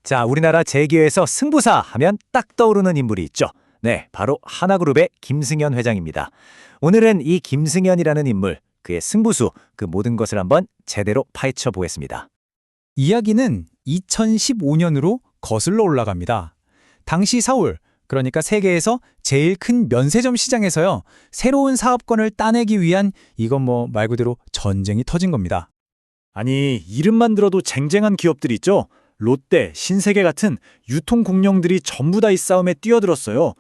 자, 우리나라 재계에서 승부사 하면 딱 떠오르는 인물이 있죠. 네, 바로 하나그룹의 김승현 회장입니다. 오늘은 이 김승현이라는 인물, 그의 승부수, 그 모든 것을 한번 제대로 파헤쳐 보겠습니다. 이야기는 2015년으로 거슬러 올라갑니다. 당시 서울, 그러니까 세계에서 제일 큰 면세점 시장에서요, 새로운 사업권을 따내기 위한 이건 말 그대로 전쟁이 터진 겁니다. 아니, 이름만 들어도 쟁쟁한 기업들이 있죠? 롯데, 신세계 같은 유통 공룡들이 전부 다 이 싸움에 뛰어들었어요.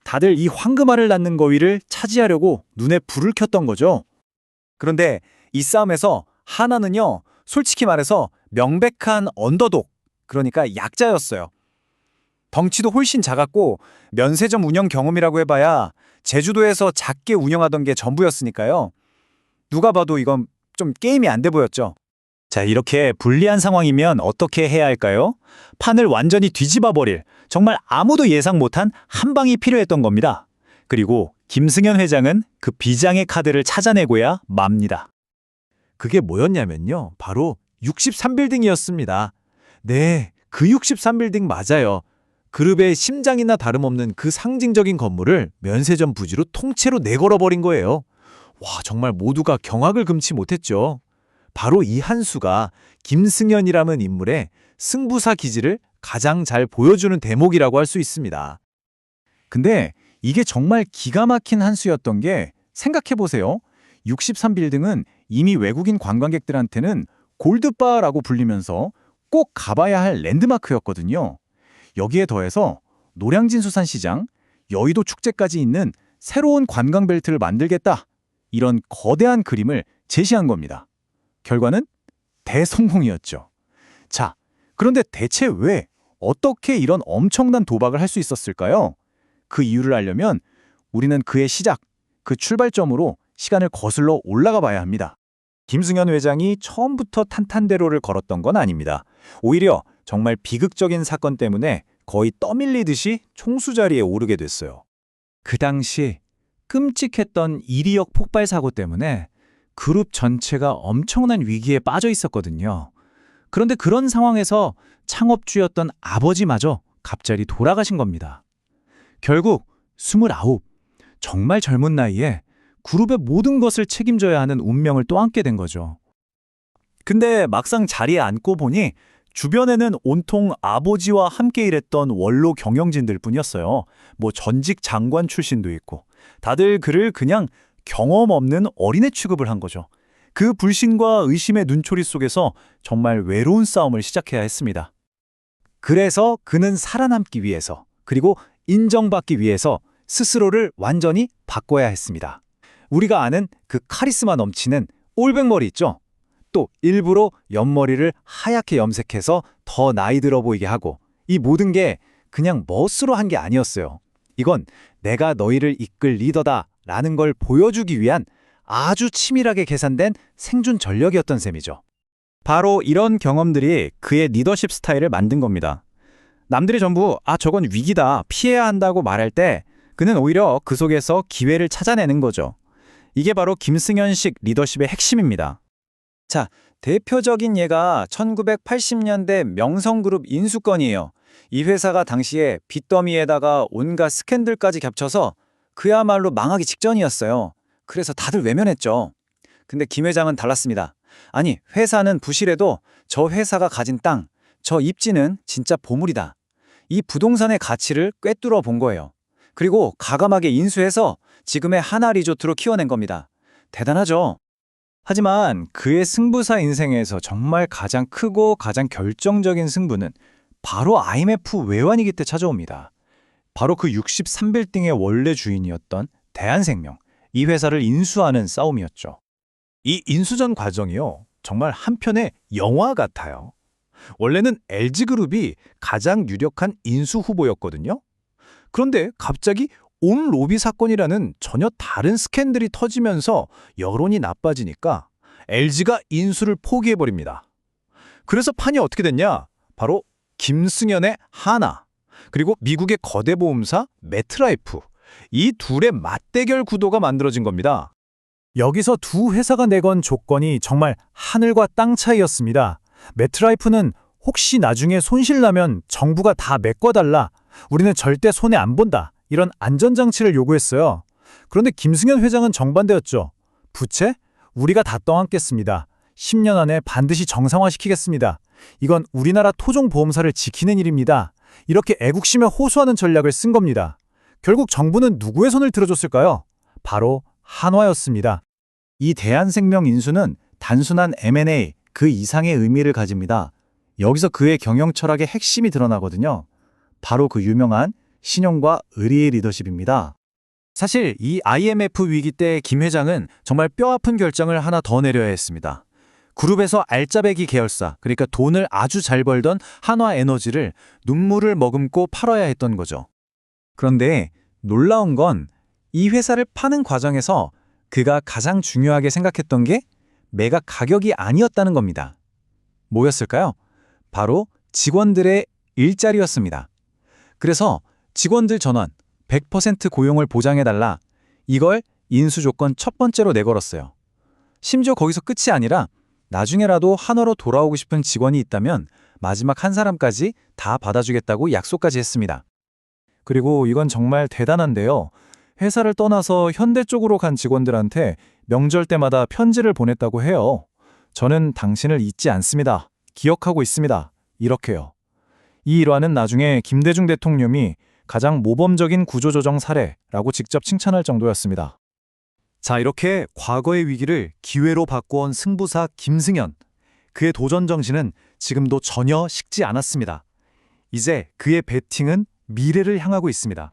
다들 이 황금알을 낳는 거위를 차지하려고 눈에 불을 켰던 거죠. 그런데 이 싸움에서 하나는요, 솔직히 말해서 명백한 언더독, 그러니까 약자였어요. 덩치도 훨씬 작았고 면세점 운영 경험이라고 해봐야 제주도에서 작게 운영하던 게 전부였으니까요. 누가 봐도 이건 좀 게임이 안 돼 보였죠. 자, 이렇게 불리한 상황이면 어떻게 해야 할까요? 판을 완전히 뒤집어 버릴, 정말 아무도 예상 못한 한 방이 필요했던 겁니다. 그리고 김승현 회장은 그 비장의 카드를 찾아내고야 맙니다. 그게 뭐였냐면요, 바로 63빌딩이었습니다. 네, 그 63빌딩 맞아요. 그룹의 심장이나 다름없는 그 상징적인 건물을 면세점 부지로 통째로 내걸어버린 거예요. 와, 정말 모두가 경악을 금치 못했죠. 바로 이 한 수가 김승현이라는 인물의 승부사 기질을 가장 잘 보여주는 대목이라고 할 수 있습니다. 근데 이게 정말 기가 막힌 한 수였던 게, 생각해보세요. 63빌딩은 이미 외국인 관광객들한테는 골드바라고 불리면서 꼭 가봐야 할 랜드마크였거든요. 여기에 더해서 노량진 수산시장, 여의도 축제까지 있는 새로운 관광벨트를 만들겠다, 이런 거대한 그림을 제시한 겁니다. 결과는 대성공이었죠. 자, 그런데 대체 왜, 어떻게 이런 엄청난 도박을 할 수 있었을까요? 그 이유를 알려면 우리는 그의 시작, 그 출발점으로 시간을 거슬러 올라가 봐야 합니다. 김승현 회장이 처음부터 탄탄대로를 걸었던 건 아닙니다. 오히려 정말 비극적인 사건 때문에 거의 떠밀리듯이 총수 자리에 오르게 됐어요. 그 당시 끔찍했던 이리역 폭발 사고 때문에 그룹 전체가 엄청난 위기에 빠져 있었거든요. 그런데 그런 상황에서 창업주였던 아버지마저 갑자기 돌아가신 겁니다. 결국 29, 정말 젊은 나이에 그룹의 모든 것을 책임져야 하는 운명을 또 안게 된 거죠. 근데 막상 자리에 앉고 보니 주변에는 온통 아버지와 함께 일했던 원로 경영진들 뿐이었어요. 전직 장관 출신도 있고. 다들 그를 그냥 경험 없는 어린애 취급을 한 거죠. 그 불신과 의심의 눈초리 속에서 정말 외로운 싸움을 시작해야 했습니다. 그래서 그는 살아남기 위해서, 그리고 인정받기 위해서 스스로를 완전히 바꿔야 했습니다. 우리가 아는 그 카리스마 넘치는 올백머리 있죠? 또 일부러 옆머리를 하얗게 염색해서 더 나이 들어 보이게 하고, 이 모든 게 그냥 멋으로 한 게 아니었어요. 이건 내가 너희를 이끌 리더다 라는 걸 보여주기 위한 아주 치밀하게 계산된 생존 전력이었던 셈이죠. 바로 이런 경험들이 그의 리더십 스타일을 만든 겁니다. 남들이 전부 저건 위기다, 피해야 한다고 말할 때 그는 오히려 그 속에서 기회를 찾아내는 거죠. 이게 바로 김승현식 리더십의 핵심입니다. 자, 대표적인 예가 1980년대 명성그룹 인수건이에요. 이 회사가 당시에 빚더미에다가 온갖 스캔들까지 겹쳐서 그야말로 망하기 직전이었어요. 그래서 다들 외면했죠. 근데 김 회장은 달랐습니다. 아니, 회사는 부실해도 저 회사가 가진 땅, 저 입지는 진짜 보물이다. 이 부동산의 가치를 꿰뚫어 본 거예요. 그리고 가감하게 인수해서 지금의 하나 리조트로 키워낸 겁니다. 대단하죠? 하지만 그의 승부사 인생에서 정말 가장 크고 가장 결정적인 승부는 바로 IMF 외환위기 때 찾아옵니다. 바로 그 63빌딩의 원래 주인이었던 대한생명, 이 회사를 인수하는 싸움이었죠. 이 인수전 과정이요, 정말 한편의 영화 같아요. 원래는 LG그룹이 가장 유력한 인수 후보였거든요. 그런데 갑자기 온 로비 사건이라는 전혀 다른 스캔들이 터지면서 여론이 나빠지니까 LG가 인수를 포기해버립니다. 그래서 판이 어떻게 됐냐? 바로 김승현의 하나, 그리고 미국의 거대 보험사 메트라이프, 이 둘의 맞대결 구도가 만들어진 겁니다. 여기서 두 회사가 내건 조건이 정말 하늘과 땅 차이였습니다. 메트라이프는 혹시 나중에 손실 나면 정부가 다 메꿔달라. 우리는 절대 손해 안 본다. 이런 안전장치를 요구했어요. 그런데 김승현 회장은 정반대였죠. 부채? 우리가 다 떠안겠습니다. 10년 안에 반드시 정상화시키겠습니다. 이건 우리나라 토종보험사를 지키는 일입니다. 이렇게 애국심에 호소하는 전략을 쓴 겁니다. 결국 정부는 누구의 손을 들어줬을까요? 바로 한화였습니다. 이 대한생명 인수는 단순한 M&A 그 이상의 의미를 가집니다. 여기서 그의 경영 철학의 핵심이 드러나거든요. 바로 그 유명한 신용과 의리의 리더십입니다. 사실 이 IMF 위기 때 김 회장은 정말 뼈아픈 결정을 하나 더 내려야 했습니다. 그룹에서 알짜배기 계열사, 그러니까 돈을 아주 잘 벌던 한화에너지를 눈물을 머금고 팔아야 했던 거죠. 그런데 놀라운 건 이 회사를 파는 과정에서 그가 가장 중요하게 생각했던 게 매각 가격이 아니었다는 겁니다. 뭐였을까요? 바로 직원들의 일자리였습니다. 그래서 직원들 전원 100% 고용을 보장해달라, 이걸 인수 조건 첫 번째로 내걸었어요. 심지어 거기서 끝이 아니라 나중에라도 한화로 돌아오고 싶은 직원이 있다면 마지막 한 사람까지 다 받아주겠다고 약속까지 했습니다. 그리고 이건 정말 대단한데요. 회사를 떠나서 현대 쪽으로 간 직원들한테 명절 때마다 편지를 보냈다고 해요. 저는 당신을 잊지 않습니다. 기억하고 있습니다. 이렇게요. 이 일화는 나중에 김대중 대통령이 가장 모범적인 구조조정 사례라고 직접 칭찬할 정도였습니다. 자, 이렇게 과거의 위기를 기회로 바꿔온 승부사 김승현. 그의 도전 정신은 지금도 전혀 식지 않았습니다. 이제 그의 배팅은 미래를 향하고 있습니다.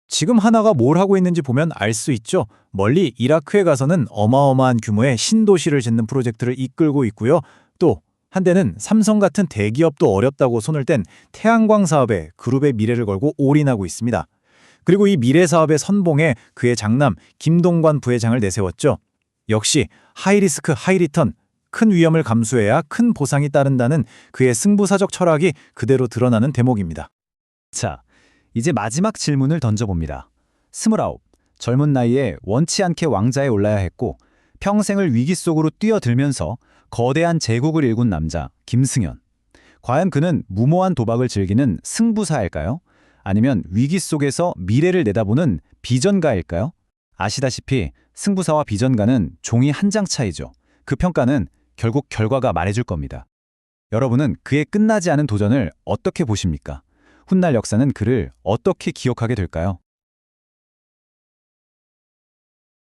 지금 하나가 뭘 하고 있는지 보면 알 수 있죠. 멀리 이라크에 가서는 어마어마한 규모의 신도시를 짓는 프로젝트를 이끌고 있고요. 또 한때는 삼성 같은 대기업도 어렵다고 손을 뗀 태양광 사업에 그룹의 미래를 걸고 올인하고 있습니다. 그리고 이 미래 사업의 선봉에 그의 장남 김동관 부회장을 내세웠죠. 역시 하이리스크 하이리턴, 큰 위험을 감수해야 큰 보상이 따른다는 그의 승부사적 철학이 그대로 드러나는 대목입니다. 자, 이제 마지막 질문을 던져봅니다. 29, 젊은 나이에 원치 않게 왕자에 올라야 했고 평생을 위기 속으로 뛰어들면서 거대한 제국을 일군 남자 김승현. 과연 그는 무모한 도박을 즐기는 승부사일까요? 아니면 위기 속에서 미래를 내다보는 비전가일까요? 아시다시피 승부사와 비전가는 종이 한 장 차이죠. 그 평가는 결국 결과가 말해줄 겁니다. 여러분은 그의 끝나지 않은 도전을 어떻게 보십니까? 훗날 역사는 그를 어떻게 기억하게 될까요?